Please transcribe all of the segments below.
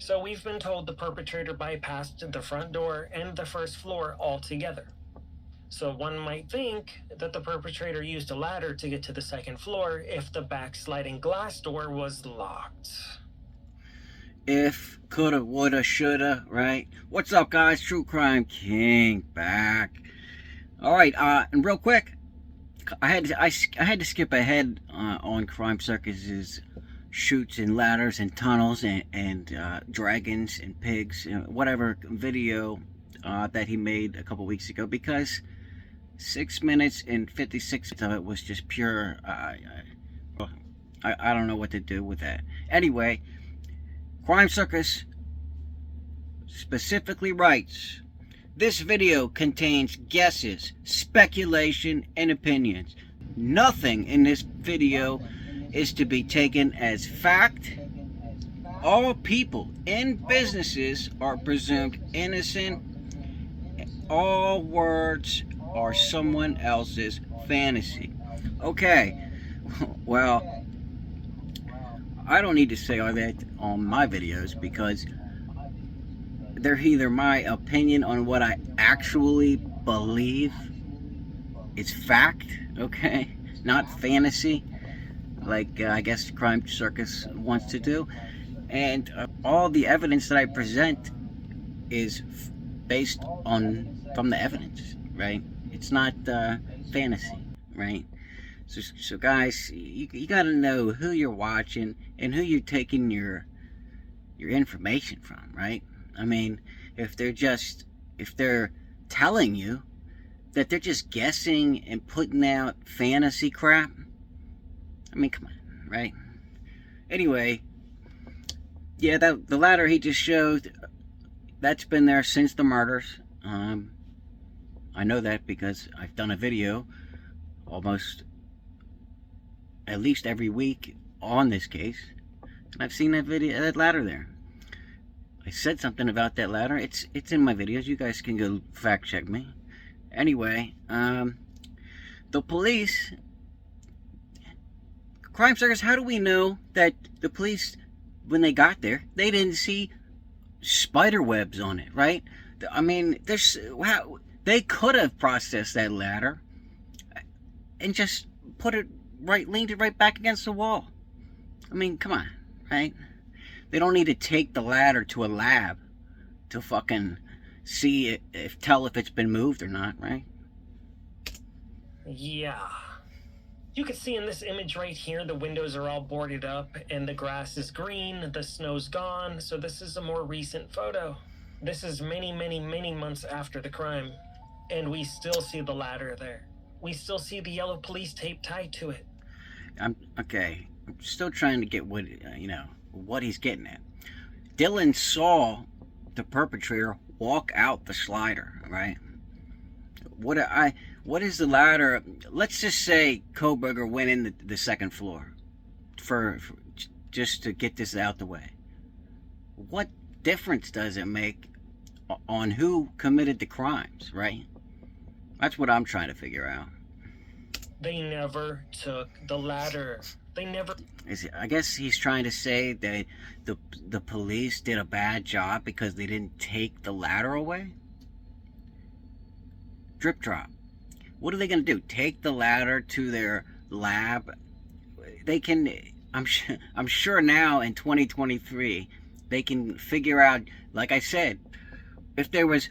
So we've been told the perpetrator bypassed the front door and the first floor altogether. So one might think that the perpetrator used a ladder to get to the second floor if the back sliding glass door was locked. If, coulda, woulda, shoulda, right? What's up, guys? True Crime King back. All right, and real quick, I had to skip ahead on Crime Circus's chutes and ladders and tunnels and dragons and pigs, whatever video that he made a couple weeks ago, because 6 minutes and 56 of it was just pure. I don't know what to do with that. Anyway, Crime Circus specifically writes, this video contains guesses, speculation, and opinions. Nothing in this video is to be taken as fact. All people and businesses are presumed innocent. All words are someone else's fantasy. Okay, well, I don't need to say all that on my videos because they're either my opinion on what I actually believe, it's fact, okay, not fantasy, like I guess Crime Circus wants to do, and all the evidence that I present is based from the evidence, right? It's not fantasy, right? So guys, you gotta know who you're watching and who you're taking your information from, right? I mean, if they're telling you that they're just guessing and putting out fantasy crap, I mean, come on, right? Anyway, yeah, the ladder he just showed, that's been there since the murders. I know that because I've done a video almost at least every week on this case, and I've seen that ladder there. I said something about that ladder. It's in my videos. You guys can go fact check me. Anyway, the police, Crime Circus, how do we know that the police, when they got there, they didn't see spider webs on it, right? I mean, they could have processed that ladder and just leaned it right back against the wall. I mean, come on, right? They don't need to take the ladder to a lab to fucking tell if it's been moved or not, right? Yeah. You can see in this image right here, the windows are all boarded up and the grass is green, the snow's gone, so this is a more recent photo. This is many, many, many months after the crime, and we still see the ladder there. We still see the yellow police tape tied to it. I'm still trying to get what he's getting at. Dylan saw the perpetrator walk out the slider, right? What is the ladder? Let's just say Kohberger went in the second floor for just to get this out the way. What difference does it make on who committed the crimes, right? That's what I'm trying to figure out. They never took the ladder. They never... I guess he's trying to say that the police did a bad job because they didn't take the ladder away? Drip drop. What are they going to do? Take the ladder to their lab? They can... I'm sure now in 2023 they can figure out, like I said, if there was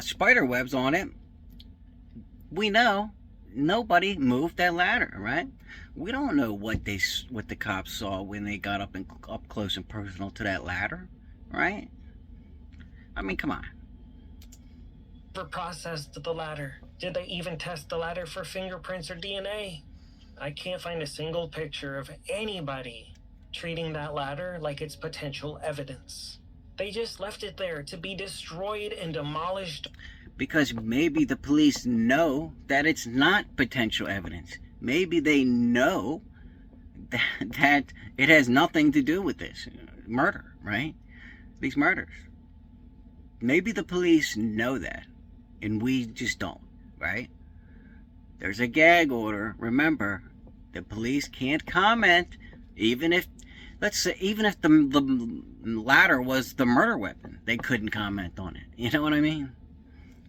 spider webs on it, we know nobody moved that ladder, right? We don't know what the cops saw when they got up close and personal to that ladder, right? I mean, come on. Never processed the ladder. Did they even test the ladder for fingerprints or DNA? I can't find a single picture of anybody treating that ladder like it's potential evidence. They just left it there to be destroyed and demolished. Because maybe the police know that it's not potential evidence. Maybe they know that it has nothing to do with this murder, right? These murders. Maybe the police know that, and we just don't, right? There's a gag order. Remember, the police can't comment, even if, let's say, even if the ladder was the murder weapon, they couldn't comment on it. You know what I mean?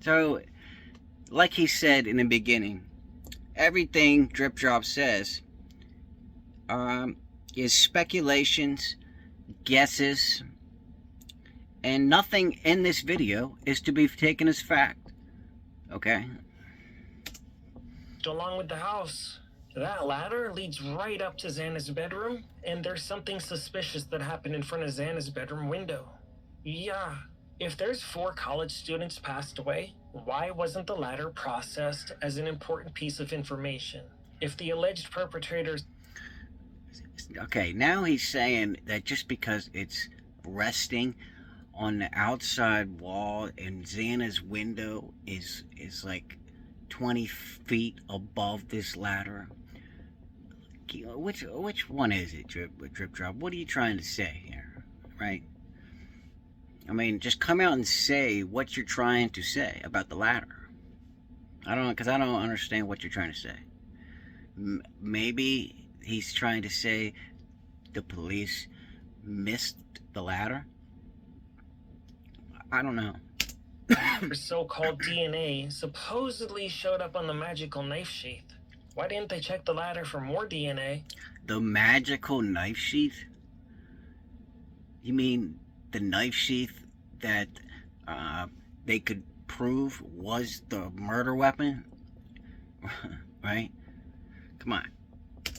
So, like he said in the beginning, everything Drip Drop says is speculations, guesses, and nothing in this video is to be taken as fact. Okay? Along with the house. That ladder leads right up to Xana's bedroom, and there's something suspicious that happened in front of Xana's bedroom window. Yeah, if there's 4 college students passed away, why wasn't the ladder processed as an important piece of information? If the alleged perpetrators... Okay, now he's saying that just because it's resting on the outside wall and Xana's window is like 20 feet above this ladder. Which one is it, Drip Drop? What are you trying to say here, right? I mean, just come out and say what you're trying to say about the ladder. Because I don't understand what you're trying to say. Maybe he's trying to say the police missed the ladder? I don't know. so-called DNA supposedly showed up on the magical knife sheath. Why didn't they check the ladder for more DNA? The magical knife sheath? You mean the knife sheath that they could prove was the murder weapon? Right? Come on.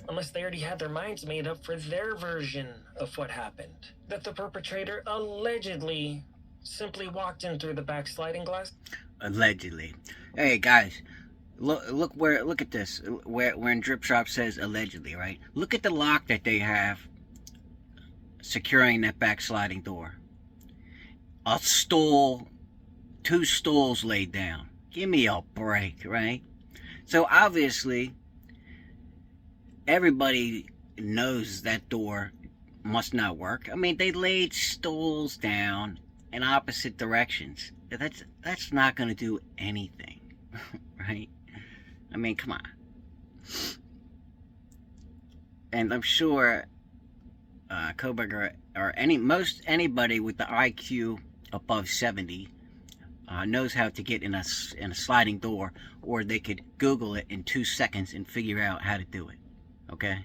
Unless they already had their minds made up for their version of what happened. That the perpetrator allegedly simply walked in through the back sliding glass? Allegedly. Hey guys, look at this. When Drip Drop says allegedly, right? Look at the lock that they have securing that back sliding door. A stool, 2 stools laid down. Give me a break, right? So obviously, everybody knows that door must not work. I mean, they laid stools down in opposite directions. That's not going to do anything, right? I mean, come on. And I'm sure Kohberger or anybody with the IQ above 70 knows how to get in a sliding door, or they could Google it in 2 seconds and figure out how to do it. Okay?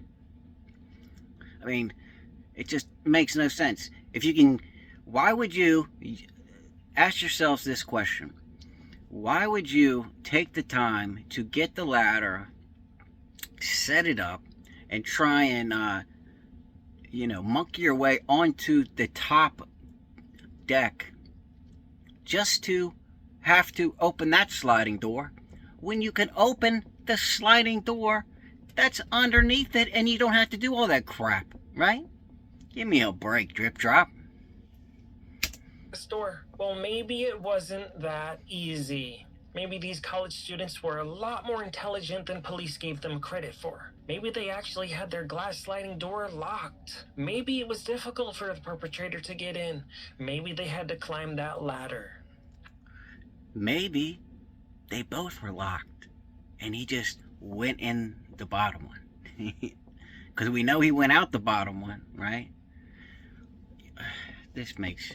I mean, it just makes no sense. If you can, why would you ask yourselves this question? Why would you take the time to get the ladder, set it up, and try and, monkey your way onto the top deck just to have to open that sliding door when you can open the sliding door that's underneath it and you don't have to do all that crap, right? Give me a break, Drip Drop. Store. Well, maybe it wasn't that easy. Maybe these college students were a lot more intelligent than police gave them credit for. Maybe they actually had their glass sliding door locked. Maybe it was difficult for the perpetrator to get in. Maybe they had to climb that ladder. Maybe they both were locked and he just went in the bottom one. Because we know he went out the bottom one, right? This makes...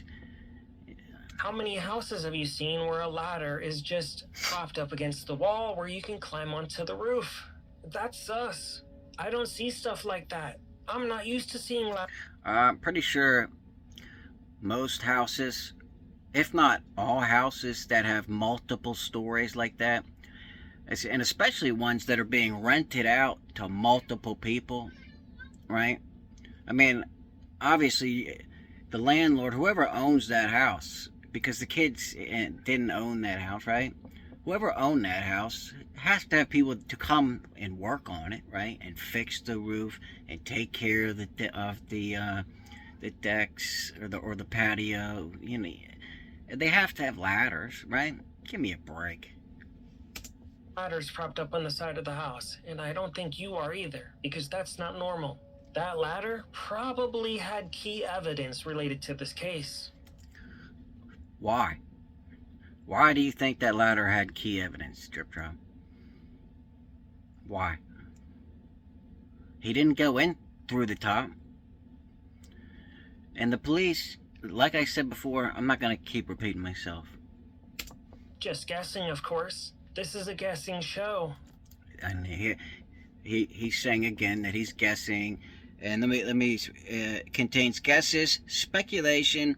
How many houses have you seen where a ladder is just propped up against the wall where you can climb onto the roof? That's sus. I don't see stuff like that. I'm not used to seeing ladders. I'm pretty sure most houses, if not all houses that have multiple stories like that, and especially ones that are being rented out to multiple people, right? I mean, obviously, the landlord, whoever owns that house, because the kids didn't own that house, right? Whoever owned that house has to have people to come and work on it, right? And fix the roof and take care of the decks or the patio. You know, they have to have ladders, right? Give me a break. Ladders propped up on the side of the house, and I don't think you are either, because that's not normal. That ladder probably had key evidence related to this case. Why? Why do you think that ladder had key evidence, Drip Drop? Why? He didn't go in through the top. And the police, like I said before, I'm not going to keep repeating myself. Just guessing, of course. This is a guessing show. And he's saying again that he's guessing. And let me contains guesses, speculation.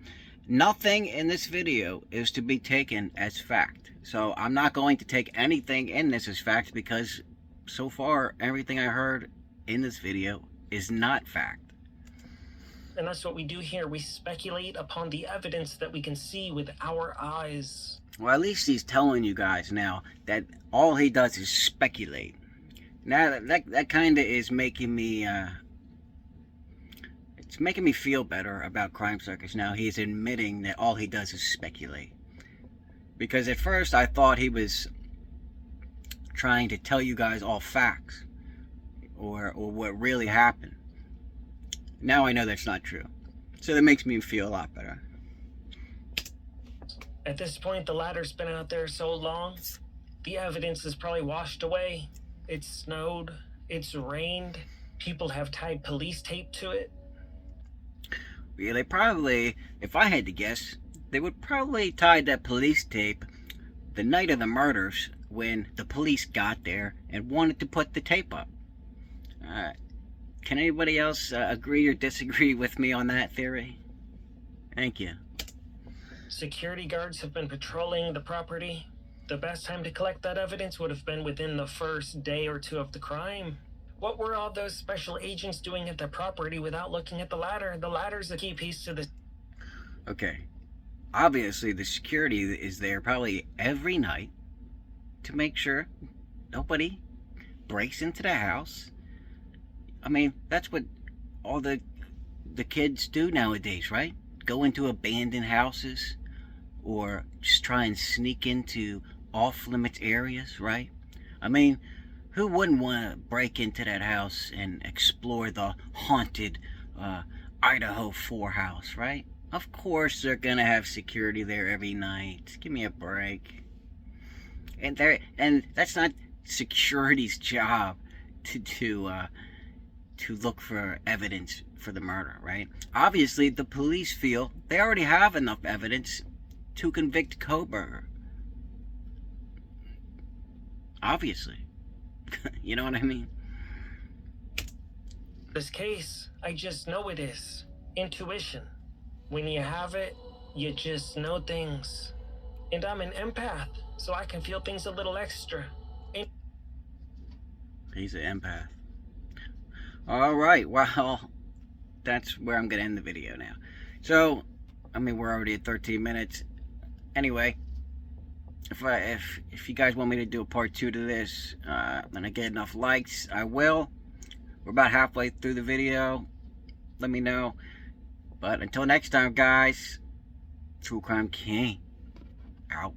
Nothing in this video is to be taken as fact. So I'm not going to take anything in this as fact, because so far everything I heard in this video is not fact. And that's what we do here. We speculate upon the evidence that we can see with our eyes. Well, at least he's telling you guys now that all he does is speculate. Now that kind of is making me it's making me feel better about Crime Circus. Now he's admitting that all he does is speculate. Because at first I thought he was trying to tell you guys all facts, or what really happened. Now I know that's not true. So that makes me feel a lot better. At this point, the ladder's been out there so long, the evidence is probably washed away. It snowed, it's rained, people have tied police tape to it. Yeah, they probably, if I had to guess, they would probably tie that police tape the night of the murders, when the police got there and wanted to put the tape up. Can anybody else agree or disagree with me on that theory? Thank you. Security guards have been patrolling the property. The best time to collect that evidence would have been within the first day or two of the crime. What were all those special agents doing at the property without looking at the ladder? The ladder's the key piece to this. Okay. Obviously, the security is there probably every night to make sure nobody breaks into the house. I mean, that's what all the kids do nowadays, right? Go into abandoned houses, or just try and sneak into off-limits areas, right? I mean, who wouldn't want to break into that house and explore the haunted Idaho 4 house, right? Of course they're gonna have security there every night. Give me a break. And that's not security's job to look for evidence for the murder, right? Obviously, the police feel they already have enough evidence to convict Kohberger. Obviously. You know what I mean? This case, I just know it is. Intuition. When you have it, you just know things. And I'm an empath, so I can feel things a little extra. He's an empath. Alright, well, that's where I'm going to end the video now. So, I mean, we're already at 13 minutes. Anyway, if you guys want me to do a part 2 to this, and I get enough likes, I will. We're about halfway through the video. Let me know. But until next time, guys, True Crime King, out.